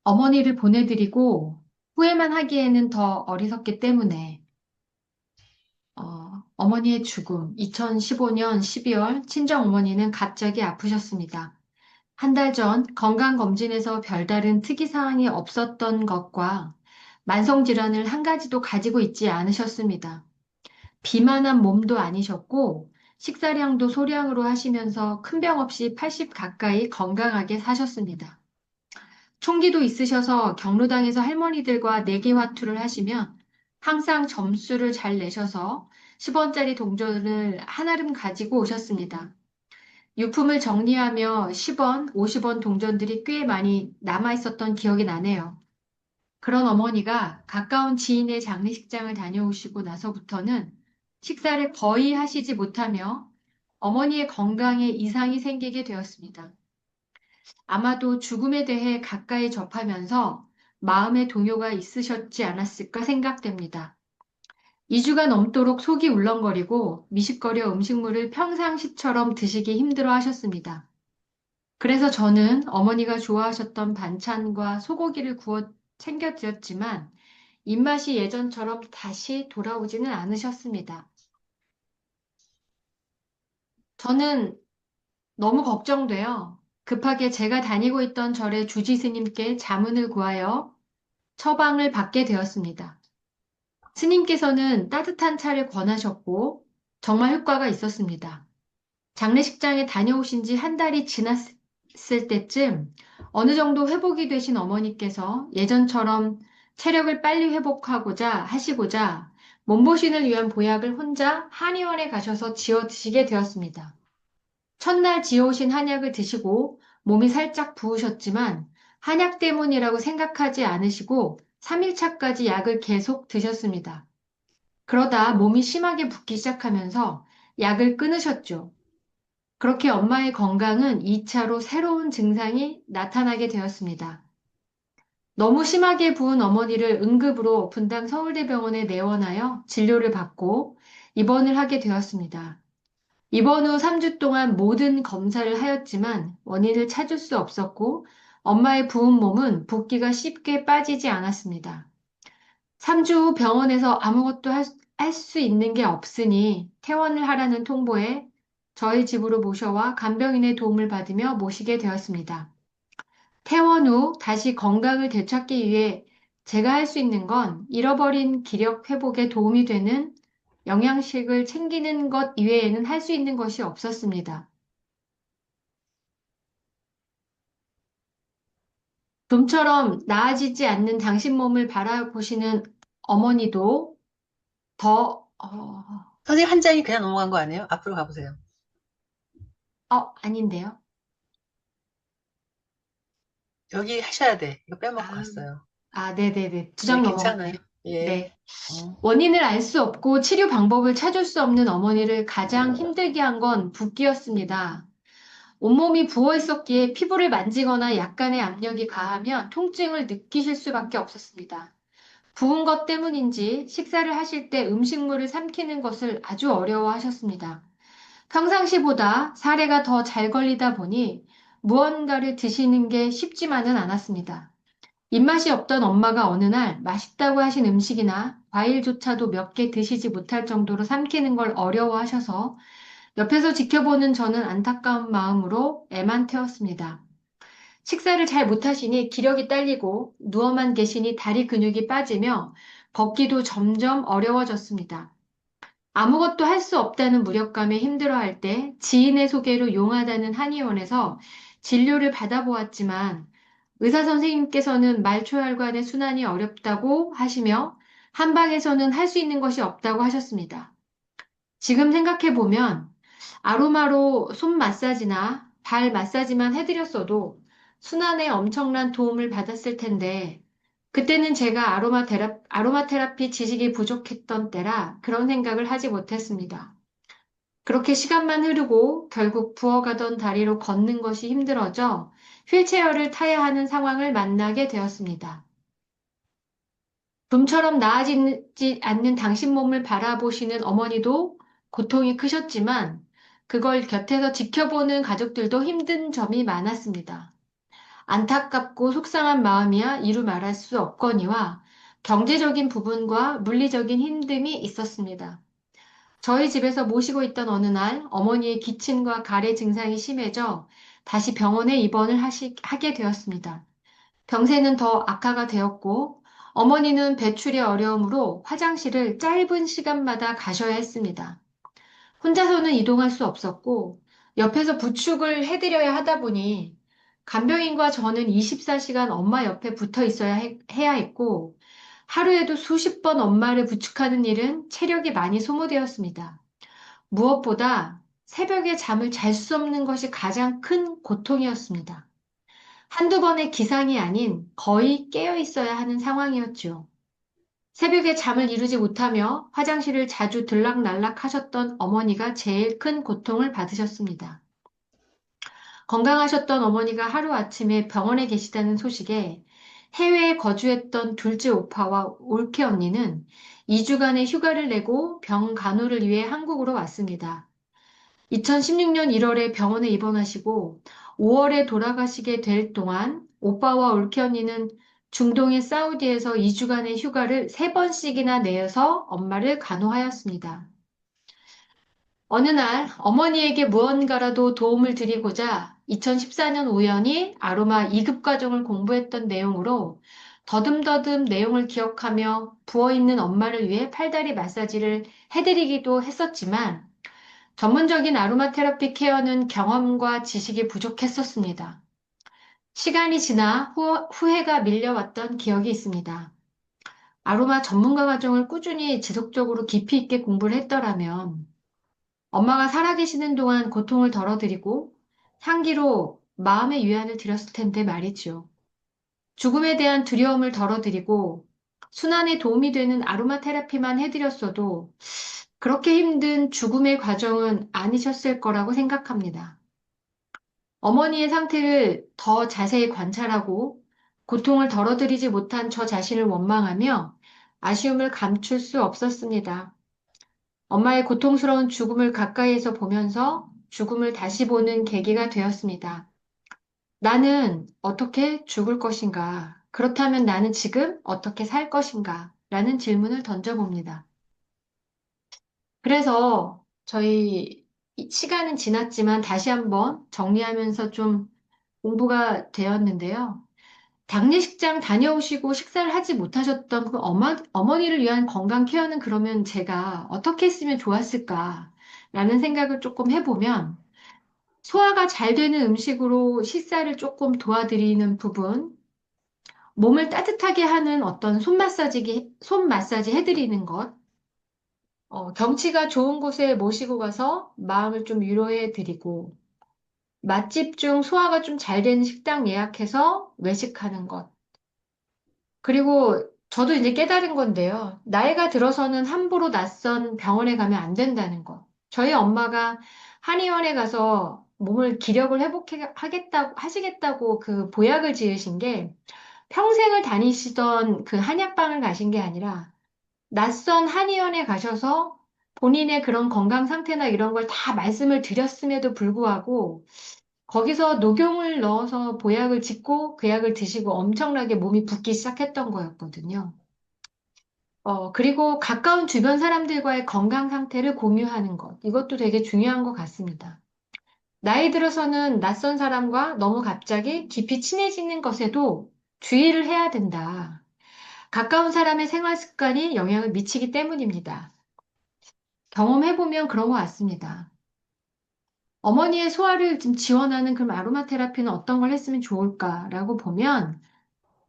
어머니를 보내드리고 후회만 하기에는 더 어리석기 때문에 어머니의 죽음, 2015년 12월 친정 어머니는 갑자기 아프셨습니다. 한 달 전 건강검진에서 별다른 특이사항이 없었던 것과 만성질환을 한 가지도 가지고 있지 않으셨습니다. 비만한 몸도 아니셨고 식사량도 소량으로 하시면서 큰 병 없이 80 가까이 건강하게 사셨습니다. 총기도 있으셔서 경로당에서 할머니들과 내기화투를 하시면 항상 점수를 잘 내셔서 10원짜리 동전을 한아름 가지고 오셨습니다. 유품을 정리하며 10원, 50원 동전들이 꽤 많이 남아 있었던 기억이 나네요. 그런 어머니가 가까운 지인의 장례식장을 다녀오시고 나서부터는 식사를 거의 하시지 못하며 어머니의 건강에 이상이 생기게 되었습니다. 아마도 죽음에 대해 가까이 접하면서 마음의 동요가 있으셨지 않았을까 생각됩니다. 2주가 넘도록 속이 울렁거리고 미식거려 음식물을 평상시처럼 드시기 힘들어 하셨습니다. 그래서 저는 어머니가 좋아하셨던 반찬과 소고기를 구워 챙겨드렸지만 입맛이 예전처럼 다시 돌아오지는 않으셨습니다. 저는 너무 걱정돼요. 급하게 제가 다니고 있던 절의 주지 스님께 자문을 구하여 처방을 받게 되었습니다. 스님께서는 따뜻한 차를 권하셨고 정말 효과가 있었습니다. 장례식장에 다녀오신 지 한 달이 지났을 때쯤 어느 정도 회복이 되신 어머니께서 예전처럼 체력을 빨리 회복하고자 하시고자 몸보신을 위한 보약을 혼자 한의원에 가셔서 지어 드시게 되었습니다. 첫날 지어오신 한약을 드시고 몸이 살짝 부으셨지만 한약 때문이라고 생각하지 않으시고 3일차까지 약을 계속 드셨습니다. 그러다 몸이 심하게 붓기 시작하면서 약을 끊으셨죠. 그렇게 엄마의 건강은 2차로 새로운 증상이 나타나게 되었습니다. 너무 심하게 부은 어머니를 응급으로 분당 서울대병원에 내원하여 진료를 받고 입원을 하게 되었습니다. 입원 후 3주 동안 모든 검사를 하였지만 원인을 찾을 수 없었고 엄마의 부은 몸은 붓기가 쉽게 빠지지 않았습니다. 3주 후 병원에서 아무것도 할 수 있는 게 없으니 퇴원을 하라는 통보에 저희 집으로 모셔와 간병인의 도움을 받으며 모시게 되었습니다. 퇴원 후 다시 건강을 되찾기 위해 제가 할 수 있는 건 잃어버린 기력 회복에 도움이 되는 영양식을 챙기는 것 이외에는 할 수 있는 것이 없었습니다. 좀처럼 나아지지 않는 당신 몸을 바라보시는 어머니도 더, 선생님 한 장이 그냥 넘어간 거 아니에요? 앞으로 가보세요. 아닌데요. 여기 하셔야 돼. 이거 빼먹고 아, 갔어요. 네네네. 두 네, 장 괜찮아요. 넘어갔네요. 예. 네. 어. 원인을 알 수 없고 치료 방법을 찾을 수 없는 어머니를 가장 힘들게 한 건 붓기였습니다. 온몸이 부어 있었기에 피부를 만지거나 약간의 압력이 가하면 통증을 느끼실 수밖에 없었습니다. 부은 것 때문인지 식사를 하실 때 음식물을 삼키는 것을 아주 어려워하셨습니다. 평상시보다 사례가 더 잘 걸리다 보니 무언가를 드시는 게 쉽지만은 않았습니다. 입맛이 없던 엄마가 어느 날 맛있다고 하신 음식이나 과일조차도 몇 개 드시지 못할 정도로 삼키는 걸 어려워하셔서 옆에서 지켜보는 저는 안타까운 마음으로 애만 태웠습니다. 식사를 잘 못하시니 기력이 딸리고 누워만 계시니 다리 근육이 빠지며 걷기도 점점 어려워졌습니다. 아무것도 할 수 없다는 무력감에 힘들어할 때 지인의 소개로 용하다는 한의원에서 진료를 받아보았지만 의사 선생님께서는 말초혈관의 순환이 어렵다고 하시며 한방에서는 할 수 있는 것이 없다고 하셨습니다. 지금 생각해보면 아로마로 손 마사지나 발 마사지만 해드렸어도 순환에 엄청난 도움을 받았을 텐데 그때는 제가 아로마 테라피 지식이 부족했던 때라 그런 생각을 하지 못했습니다. 그렇게 시간만 흐르고 결국 부어가던 다리로 걷는 것이 힘들어져 휠체어를 타야 하는 상황을 만나게 되었습니다. 좀처럼 나아지지 않는 당신 몸을 바라보시는 어머니도 고통이 크셨지만 그걸 곁에서 지켜보는 가족들도 힘든 점이 많았습니다. 안타깝고 속상한 마음이야 이루 말할 수 없거니와 경제적인 부분과 물리적인 힘듦이 있었습니다. 저희 집에서 모시고 있던 어느 날 어머니의 기침과 가래 증상이 심해져 다시 병원에 입원을 하게 되었습니다. 병세는 더 악화가 되었고 어머니는 배출의 어려움으로 화장실을 짧은 시간마다 가셔야 했습니다. 혼자서는 이동할 수 없었고 옆에서 부축을 해드려야 하다 보니 간병인과 저는 24시간 엄마 옆에 붙어 있어야 해야 했고 하루에도 수십 번 엄마를 부축하는 일은 체력이 많이 소모되었습니다. 무엇보다 새벽에 잠을 잘 수 없는 것이 가장 큰 고통이었습니다. 한두 번의 기상이 아닌 거의 깨어 있어야 하는 상황이었죠. 새벽에 잠을 이루지 못하며 화장실을 자주 들락날락 하셨던 어머니가 제일 큰 고통을 받으셨습니다. 건강하셨던 어머니가 하루아침에 병원에 계시다는 소식에 해외에 거주했던 둘째 오빠와 올케 언니는 2주간의 휴가를 내고 병 간호를 위해 한국으로 왔습니다. 2016년 1월에 병원에 입원하시고 5월에 돌아가시게 될 동안 오빠와 올케 언니는 중동의 사우디에서 2주간의 휴가를 3번씩이나 내서 엄마를 간호하였습니다. 어느 날 어머니에게 무언가라도 도움을 드리고자 2014년 우연히 아로마 2급 과정을 공부했던 내용으로 더듬더듬 내용을 기억하며 부어있는 엄마를 위해 팔다리 마사지를 해드리기도 했었지만 전문적인 아로마 테라피 케어는 경험과 지식이 부족했었습니다. 시간이 지나 후회가 밀려왔던 기억이 있습니다. 아로마 전문가 과정을 꾸준히 지속적으로 깊이 있게 공부를 했더라면 엄마가 살아계시는 동안 고통을 덜어드리고 향기로 마음의 위안을 드렸을 텐데 말이죠. 죽음에 대한 두려움을 덜어드리고 순환에 도움이 되는 아로마 테라피만 해드렸어도 그렇게 힘든 죽음의 과정은 아니셨을 거라고 생각합니다. 어머니의 상태를 더 자세히 관찰하고 고통을 덜어드리지 못한 저 자신을 원망하며 아쉬움을 감출 수 없었습니다. 엄마의 고통스러운 죽음을 가까이에서 보면서 죽음을 다시 보는 계기가 되었습니다. 나는 어떻게 죽을 것인가? 그렇다면 나는 지금 어떻게 살 것인가? 라는 질문을 던져봅니다. 그래서 저희 시간은 지났지만 다시 한번 정리하면서 좀 공부가 되었는데요. 장례식장 다녀오시고 식사를 하지 못하셨던 그 어머니를 위한 건강 케어는 그러면 제가 어떻게 했으면 좋았을까라는 생각을 조금 해보면 소화가 잘 되는 음식으로 식사를 조금 도와드리는 부분, 몸을 따뜻하게 하는 어떤 손 마사지 해드리는 것, 경치가 좋은 곳에 모시고 가서 마음을 좀 위로해 드리고, 맛집 중 소화가 좀 잘 되는 식당 예약해서 외식하는 것. 그리고 저도 이제 깨달은 건데요. 나이가 들어서는 함부로 낯선 병원에 가면 안 된다는 거. 저희 엄마가 한의원에 가서 몸을 기력을 하시겠다고 그 보약을 지으신 게 평생을 다니시던 그 한약방을 가신 게 아니라 낯선 한의원에 가셔서 본인의 그런 건강 상태나 이런 걸 다 말씀을 드렸음에도 불구하고 거기서 녹용을 넣어서 보약을 짓고 그 약을 드시고 엄청나게 몸이 붓기 시작했던 거였거든요. 그리고 가까운 주변 사람들과의 건강 상태를 공유하는 것. 이것도 되게 중요한 것 같습니다. 나이 들어서는 낯선 사람과 너무 갑자기 깊이 친해지는 것에도 주의를 해야 된다. 가까운 사람의 생활 습관이 영향을 미치기 때문입니다. 경험해보면 그런 것 같습니다. 어머니의 소화를 좀 지원하는 그런 아로마 테라피는 어떤 걸 했으면 좋을까라고 보면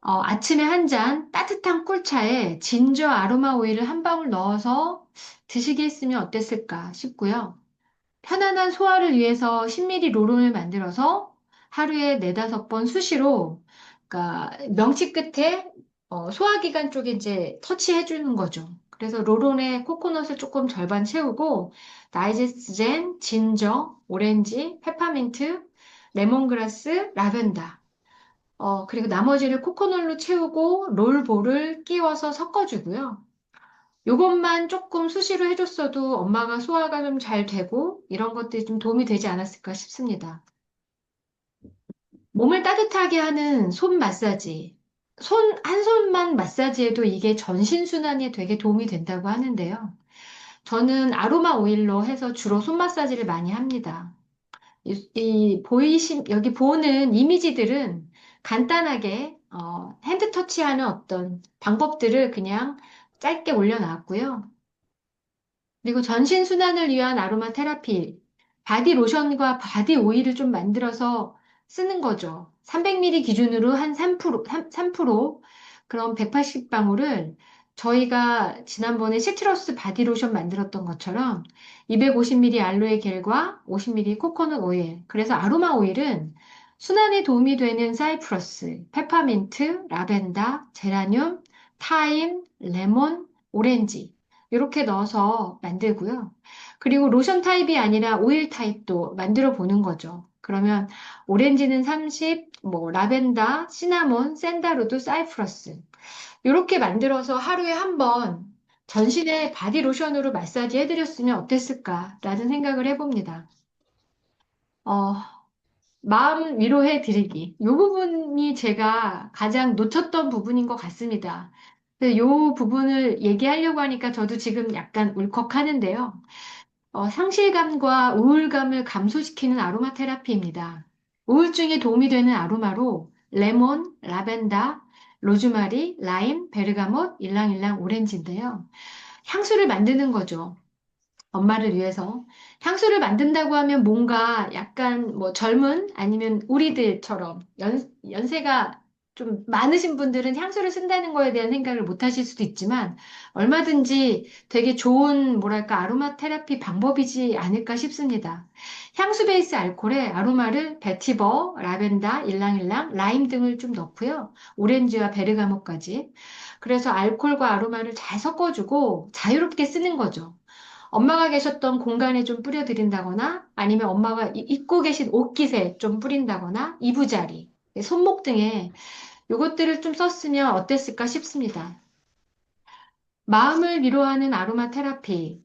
아침에 한 잔 따뜻한 꿀차에 진저 아로마 오일을 한 방울 넣어서 드시게 했으면 어땠을까 싶고요. 편안한 소화를 위해서 10ml 롤론을 만들어서 하루에 4~5번 수시로, 그러니까 명치 끝에 소화기관 쪽에 이제 터치해 주는 거죠. 그래서 롤론에 코코넛을 조금 절반 채우고 다이제스트젠, 진저, 오렌지, 페퍼민트, 레몬그라스, 라벤더 그리고 나머지를 코코넛로 채우고 롤볼을 끼워서 섞어주고요. 요것만 조금 수시로 해줬어도 엄마가 소화가 좀 잘 되고 이런 것들이 좀 도움이 되지 않았을까 싶습니다. 몸을 따뜻하게 하는 손 마사지. 한 손만 마사지해도 이게 전신순환에 되게 도움이 된다고 하는데요. 저는 아로마 오일로 해서 주로 손 마사지를 많이 합니다. 여기 보는 이미지들은 간단하게, 핸드 터치하는 어떤 방법들을 그냥 짧게 올려놨고요. 그리고 전신 순환을 위한 아로마 테라피, 바디 로션과 바디 오일을 좀 만들어서 쓰는 거죠. 300ml 기준으로 한 3% 그럼 180방울을 저희가 지난번에 시트러스 바디 로션 만들었던 것처럼 250ml 알로에 겔과 50ml 코코넛 오일. 그래서 아로마 오일은 순환에 도움이 되는 사이프러스, 페퍼민트, 라벤더, 제라늄, 타임, 레몬, 오렌지. 이렇게 넣어서 만들고요. 그리고 로션 타입이 아니라 오일 타입도 만들어 보는 거죠. 그러면 오렌지는 30, 뭐 라벤더, 시나몬, 샌다루드, 사이프러스 이렇게 만들어서 하루에 한 번 전신에 바디 로션으로 마사지 해드렸으면 어땠을까라는 생각을 해봅니다. 어, 마음 위로해 드리기. 이 부분이 제가 가장 놓쳤던 부분인 것 같습니다. 이 부분을 얘기하려고 하니까 저도 지금 약간 울컥하는데요. 상실감과 우울감을 감소시키는 아로마 테라피입니다. 우울증에 도움이 되는 아로마로 레몬, 라벤더, 로즈마리, 라임, 베르가못, 일랑일랑, 오렌지인데요. 향수를 만드는 거죠. 엄마를 위해서. 향수를 만든다고 하면 뭔가 약간 뭐 젊은 아니면 우리들처럼 연세가 좀 많으신 분들은 향수를 쓴다는 거에 대한 생각을 못 하실 수도 있지만 얼마든지 되게 좋은 뭐랄까 아로마 테라피 방법이지 않을까 싶습니다. 향수 베이스 알코올에 아로마를 베티버, 라벤더, 일랑일랑, 라임 등을 좀 넣고요. 오렌지와 베르가모까지. 그래서 알코올과 아로마를 잘 섞어주고 자유롭게 쓰는 거죠. 엄마가 계셨던 공간에 좀 뿌려드린다거나 아니면 엄마가 입고 계신 옷깃에 좀 뿌린다거나 이부자리, 손목 등에 이것들을 좀 썼으면 어땠을까 싶습니다. 마음을 위로하는 아로마 테라피,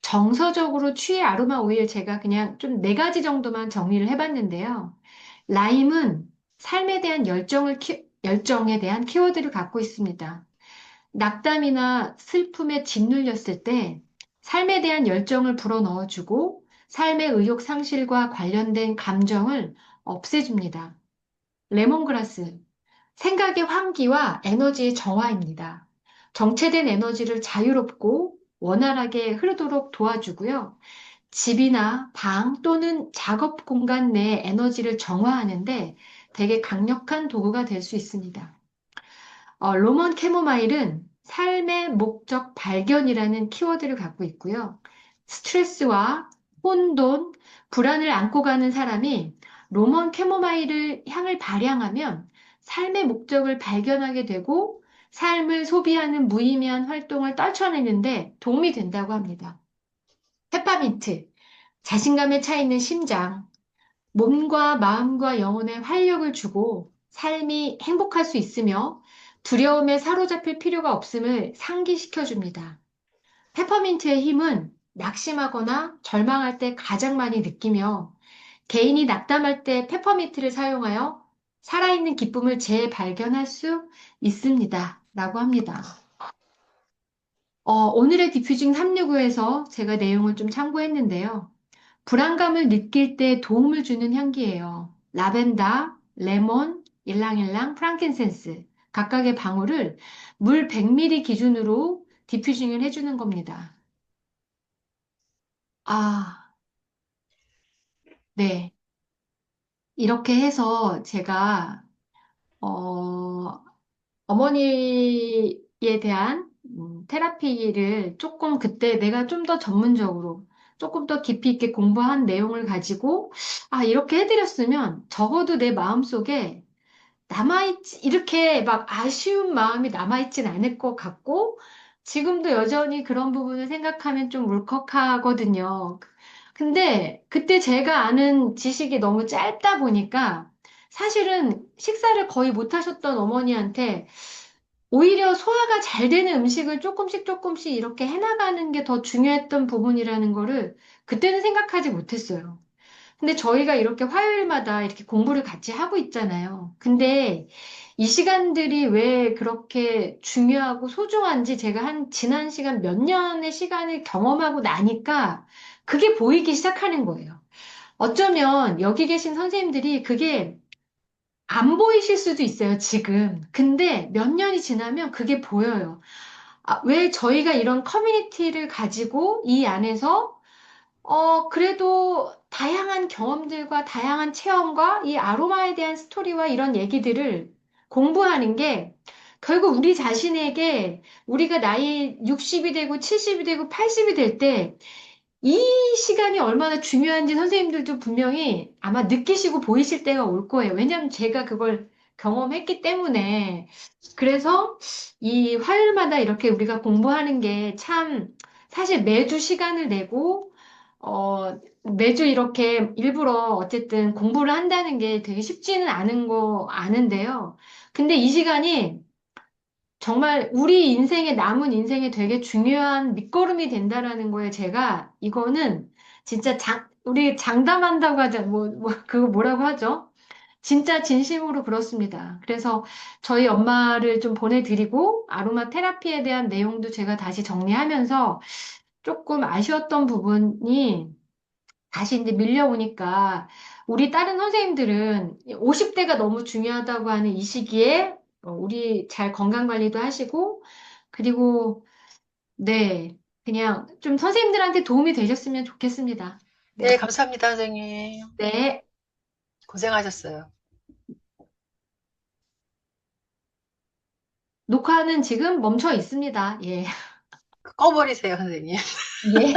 정서적으로 취해 아로마 오일 제가 그냥 좀 네 가지 정도만 정리를 해봤는데요. 라임은 삶에 대한 열정에 대한 키워드를 갖고 있습니다. 낙담이나 슬픔에 짓눌렸을 때 삶에 대한 열정을 불어넣어주고 삶의 의욕 상실과 관련된 감정을 없애줍니다. 레몬그라스, 생각의 환기와 에너지의 정화입니다. 정체된 에너지를 자유롭고 원활하게 흐르도록 도와주고요. 집이나 방 또는 작업 공간 내 에너지를 정화하는데 되게 강력한 도구가 될 수 있습니다. 로먼 캐모마일은 삶의 목적 발견이라는 키워드를 갖고 있고요. 스트레스와 혼돈, 불안을 안고 가는 사람이 로먼 캐모마일을 향을 발향하면 삶의 목적을 발견하게 되고 삶을 소비하는 무의미한 활동을 떨쳐내는데 도움이 된다고 합니다. 페퍼민트, 자신감에 차 있는 심장, 몸과 마음과 영혼에 활력을 주고 삶이 행복할 수 있으며 두려움에 사로잡힐 필요가 없음을 상기시켜 줍니다. 페퍼민트의 힘은 낙심하거나 절망할 때 가장 많이 느끼며 개인이 낙담할 때 페퍼민트를 사용하여 살아있는 기쁨을 재발견할 수 있습니다. 라고 합니다. 오늘의 디퓨징 365에서 제가 내용을 좀 참고했는데요. 불안감을 느낄 때 도움을 주는 향기예요. 라벤더, 레몬, 일랑일랑, 프랑킨센스 각각의 방울을 물 100ml 기준으로 디퓨징을 해주는 겁니다. 아, 네. 이렇게 해서 제가 어, 어머니에 대한 테라피를 조금 그때 내가 좀 더 전문적으로 조금 더 깊이 있게 공부한 내용을 가지고 이렇게 해드렸으면 적어도 내 마음속에 이렇게 막 아쉬운 마음이 남아있진 않을 것 같고, 지금도 여전히 그런 부분을 생각하면 좀 울컥하거든요. 근데 그때 제가 아는 지식이 너무 짧다 보니까 사실은 식사를 거의 못 하셨던 어머니한테 오히려 소화가 잘 되는 음식을 조금씩 조금씩 이렇게 해나가는 게 더 중요했던 부분이라는 거를 그때는 생각하지 못했어요. 근데 저희가 이렇게 화요일마다 이렇게 공부를 같이 하고 있잖아요. 근데 이 시간들이 왜 그렇게 중요하고 소중한지 제가 한 지난 시간 몇 년의 시간을 경험하고 나니까 그게 보이기 시작하는 거예요. 어쩌면 여기 계신 선생님들이 그게 안 보이실 수도 있어요, 지금. 근데 몇 년이 지나면 그게 보여요. 왜 저희가 이런 커뮤니티를 가지고 이 안에서 그래도 다양한 경험들과 다양한 체험과 이 아로마에 대한 스토리와 이런 얘기들을 공부하는 게 결국 우리 자신에게 우리가 나이 60이 되고 70이 되고 80이 될 때 이 시간이 얼마나 중요한지 선생님들도 분명히 아마 느끼시고 보이실 때가 올 거예요. 왜냐하면 제가 그걸 경험했기 때문에. 그래서 이 화요일마다 이렇게 우리가 공부하는 게 참 사실 매주 시간을 내고 매주 이렇게 일부러 어쨌든 공부를 한다는 게 되게 쉽지는 않은 거 아는데요. 근데 이 시간이 정말 우리 인생에, 남은 인생에 되게 중요한 밑거름이 된다라는 거에 제가 이거는 진짜 우리 장담한다고 하자, 그거 뭐라고 하죠? 진짜 진심으로 그렇습니다. 그래서 저희 엄마를 좀 보내드리고 아로마 테라피에 대한 내용도 제가 다시 정리하면서 조금 아쉬웠던 부분이 다시 이제 밀려오니까 우리 다른 선생님들은 50대가 너무 중요하다고 하는 이 시기에 우리 잘 건강 관리도 하시고 그리고 네 그냥 좀 선생님들한테 도움이 되셨으면 좋겠습니다. 네, 네. 감사합니다, 선생님. 네. 고생하셨어요. 녹화는 지금 멈춰 있습니다. 예. 꺼버리세요, 선생님. 예.